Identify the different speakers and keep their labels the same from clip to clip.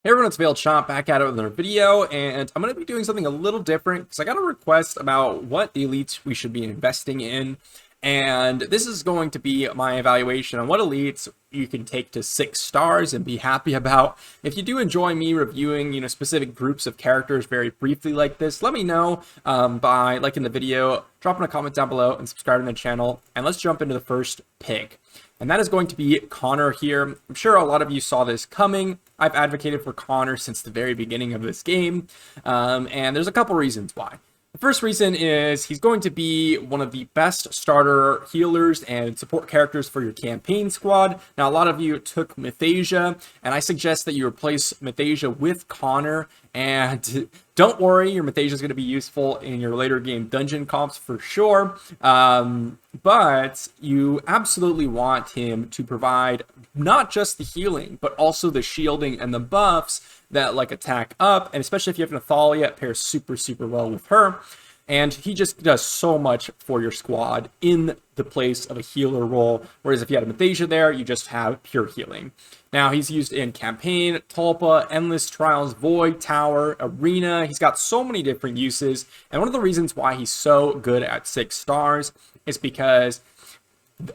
Speaker 1: Hey everyone, it's Veiled Shop back at it with another video, and I'm going to be doing something a little different because I got a request about what elites we should be investing in, and this is going to be my evaluation on what elites you can take to 6 stars and be happy about. If you do enjoy me reviewing, specific groups of characters very briefly like this, let me know by liking the video, dropping a comment down below, and subscribing to the channel, and let's jump into the first pick. And that is going to be Connor here. I'm sure a lot of you saw this coming. I've advocated for Connor since the very beginning of this game, and there's a couple reasons why. The first reason is he's going to be one of the best starter healers and support characters for your campaign squad. Now, a lot of you took Mythasia, and I suggest that you replace Mythasia with Connor. And don't worry, your Mythasia is going to be useful in your later game dungeon comps for sure. But you absolutely want him to provide not just the healing, but also the shielding and the buffs that attack up, and especially if you have Nathalia, it pairs super well with her. And he just does so much for your squad in the place of a healer role, whereas if you had a Mythasia there, you just have pure healing. Now, he's used in Campaign, Tulpa, Endless Trials, Void, Tower, Arena. He's got so many different uses, and one of the reasons why he's so good at 6 stars is because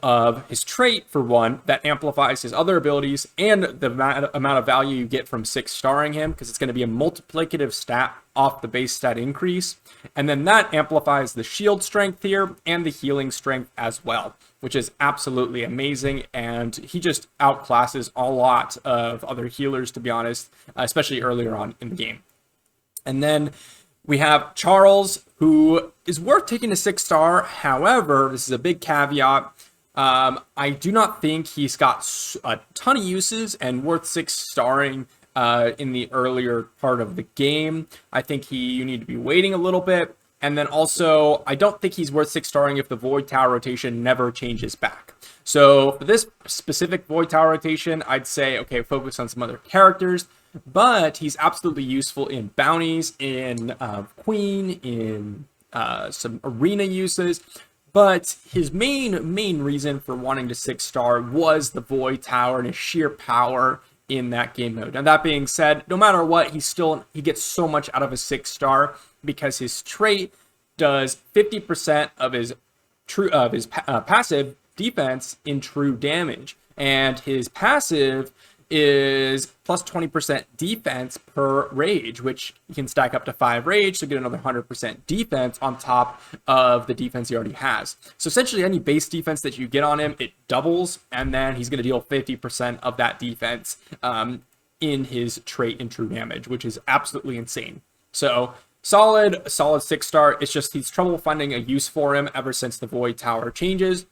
Speaker 1: of his trait, for one, that amplifies his other abilities and the amount of value you get from 6-starring him, because it's going to be a multiplicative stat off the base stat increase. And then that amplifies the shield strength here and the healing strength as well, which is absolutely amazing. And he just outclasses a lot of other healers, to be honest, especially earlier on in the game. And then we have Charles, who is worth taking to 6-star. However, this is a big caveat. I do not think he's got a ton of uses and worth 6-starring in the earlier part of the game. I think you need to be waiting a little bit. And then also, I don't think he's worth 6-starring if the Void Tower rotation never changes back. So for this specific Void Tower rotation, I'd say, okay, focus on some other characters. But he's absolutely useful in bounties, in Queen, in some arena uses. But his main reason for wanting to 6-star was the Void Tower and his sheer power in that game mode. Now, that being said, no matter what, he gets so much out of a 6-star because his trait does 50% of his passive defense in true damage, and his passive is plus 20% defense per rage, which you can stack up to 5 rage to get another 100% defense on top of the defense he already has. So essentially any base defense that you get on him, it doubles, and then he's going to deal 50% of that defense in his trait in true damage, which is absolutely insane. So solid 6-star. It's just he's trouble finding a use for him ever since the Void Tower changes,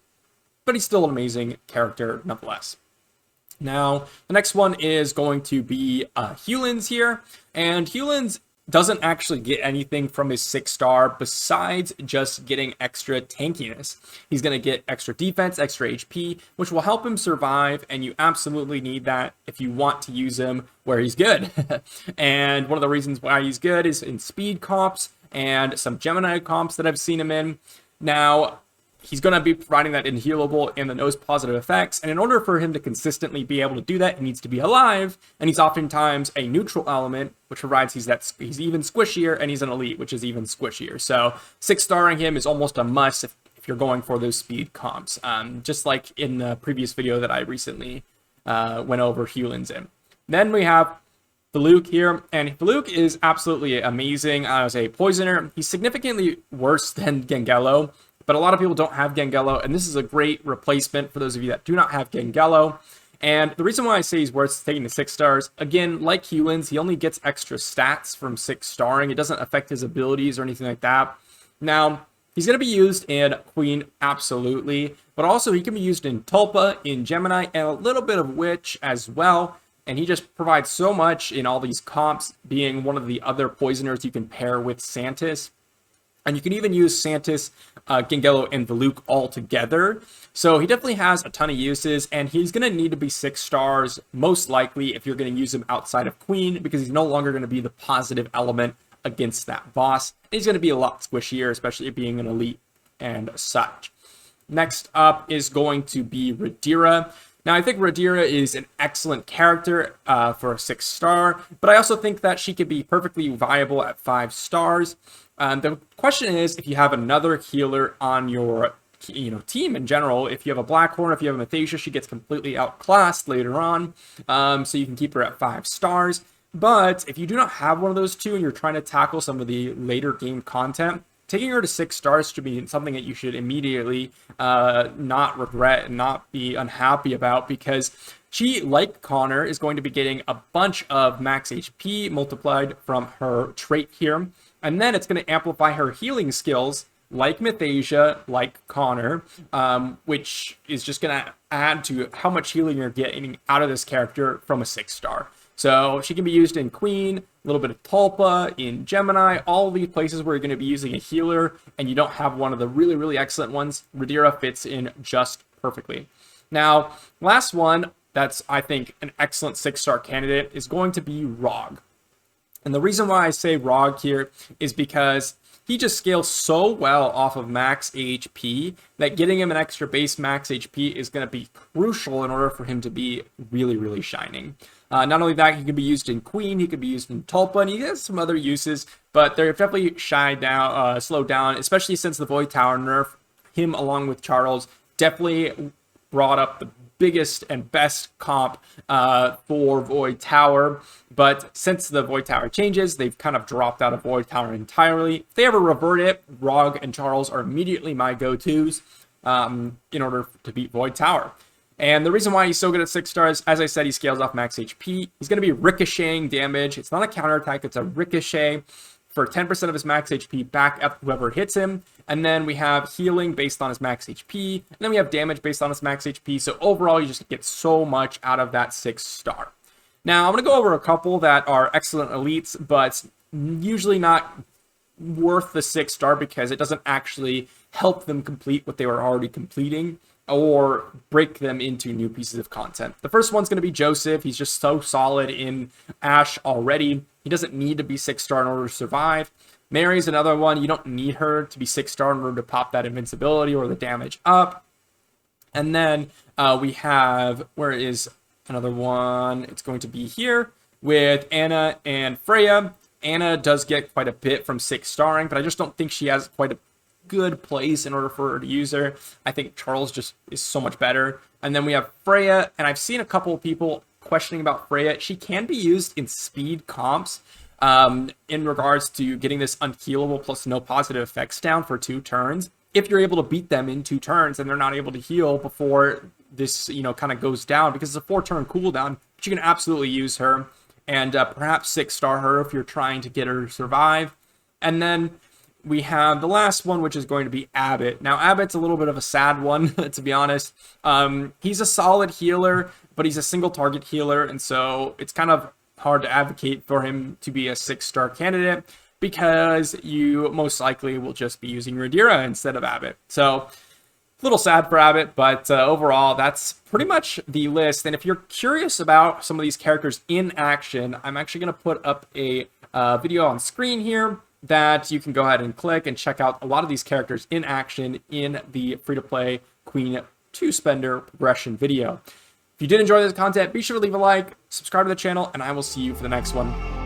Speaker 1: but he's still an amazing character nonetheless. Now, the next one is going to be Hewlins here, and Hewlins doesn't actually get anything from his 6-star besides just getting extra tankiness. He's going to get extra defense, extra HP, which will help him survive, and you absolutely need that if you want to use him where he's good. And one of the reasons why he's good is in speed comps and some Gemini comps that I've seen him in. Now, he's going to be providing that inhealable and the nose positive effects. And in order for him to consistently be able to do that, he needs to be alive. And he's oftentimes a neutral element, which provides he's even squishier, and he's an elite, which is even squishier. So 6-starring him is almost a must if you're going for those speed comps. Just like in the previous video that I recently went over Hewlins in. Then we have Faluke here, and Faluke is absolutely amazing as a poisoner. He's significantly worse than Gengello, but a lot of people don't have Gengello, and this is a great replacement for those of you that do not have Gengello. And the reason why I say he's worth taking to 6 stars, again, like Hewlins, he only gets extra stats from 6-starring. It doesn't affect his abilities or anything like that. Now, he's going to be used in Queen, absolutely, but also he can be used in Tulpa, in Gemini, and a little bit of Witch as well. And he just provides so much in all these comps, being one of the other poisoners you can pair with Santis. And you can even use Santis, Gengello, and Faluke all together. So he definitely has a ton of uses, and he's going to need to be 6 stars, most likely, if you're going to use him outside of Queen, because he's no longer going to be the positive element against that boss. And he's going to be a lot squishier, especially being an elite and such. Next up is going to be Radira. Now, I think Rhaenyra is an excellent character for a 6-star, but I also think that she could be perfectly viable at 5 stars. The question is, if you have another healer on your team in general, if you have a Blackhorn, if you have a Mathasia, she gets completely outclassed later on, so you can keep her at 5 stars. But if you do not have one of those two and you're trying to tackle some of the later game content, taking her to 6 stars should be something that you should immediately not regret and not be unhappy about, because she, like Connor, is going to be getting a bunch of max HP multiplied from her trait here. And then it's going to amplify her healing skills, like Mathasia, like Connor, which is just going to add to how much healing you're getting out of this character from a 6-star. So she can be used in Queen, a little bit of Tulpa, in Gemini, all these places where you're going to be using a healer and you don't have one of the really, really excellent ones. Rhaenyra fits in just perfectly. Now, last one that's, I think, an excellent 6-star candidate is going to be Rog. And the reason why I say Rog here is because he just scales so well off of max HP that getting him an extra base max HP is going to be crucial in order for him to be really, really shining. Not only that, he can be used in Queen, he could be used in Tulpa, and he has some other uses, but they're definitely slowed down, especially since the Void Tower nerf. Him, along with Charles, definitely brought up the biggest and best comp for Void Tower. But since the Void Tower changes, they've kind of dropped out of Void Tower entirely. If they ever revert it, Rog and Charles are immediately my go-tos in order to beat Void Tower. And the reason why he's so good at 6 stars, as I said, he scales off max HP. He's going to be ricocheting damage. It's not a counterattack, it's a ricochet for 10% of his max HP back at whoever hits him. And then we have healing based on his max HP. And then we have damage based on his max HP. So overall, you just get so much out of that 6-star. Now, I'm going to go over a couple that are excellent elites, but usually not worth the 6-star because it doesn't actually help them complete what they were already completing or break them into new pieces of content. The first one's going to be Joseph. He's just so solid in Ashe already. He doesn't need to be 6-star in order to survive. Mary's another one. You don't need her to be 6-star in order to pop that invincibility or the damage up. And then we have, where is another one? It's going to be here with Anna and Freya. Anna does get quite a bit from 6-starring, but I just don't think she has quite a good place in order for her to use her. I think Charles just is so much better. And then we have Freya, and I've seen a couple of people questioning about Freya. She can be used in speed comps in regards to getting this unhealable plus no positive effects down for 2 turns. If you're able to beat them in 2 turns and they're not able to heal before this, kind of goes down, because it's a 4-turn cooldown, but you can absolutely use her and perhaps 6-star her if you're trying to get her to survive. And then we have the last one, which is going to be Abbott. Now, Abbott's a little bit of a sad one, to be honest. He's a solid healer, but he's a single target healer, and so it's kind of hard to advocate for him to be a 6-star candidate because you most likely will just be using Rhaenyra instead of Abbott. So, a little sad for Abbott, but overall, that's pretty much the list. And if you're curious about some of these characters in action, I'm actually going to put up a video on screen here that you can go ahead and click and check out a lot of these characters in action in the free-to-play Queen 2 Spender progression video. If you did enjoy this content, be sure to leave a like, subscribe to the channel, and I will see you for the next one.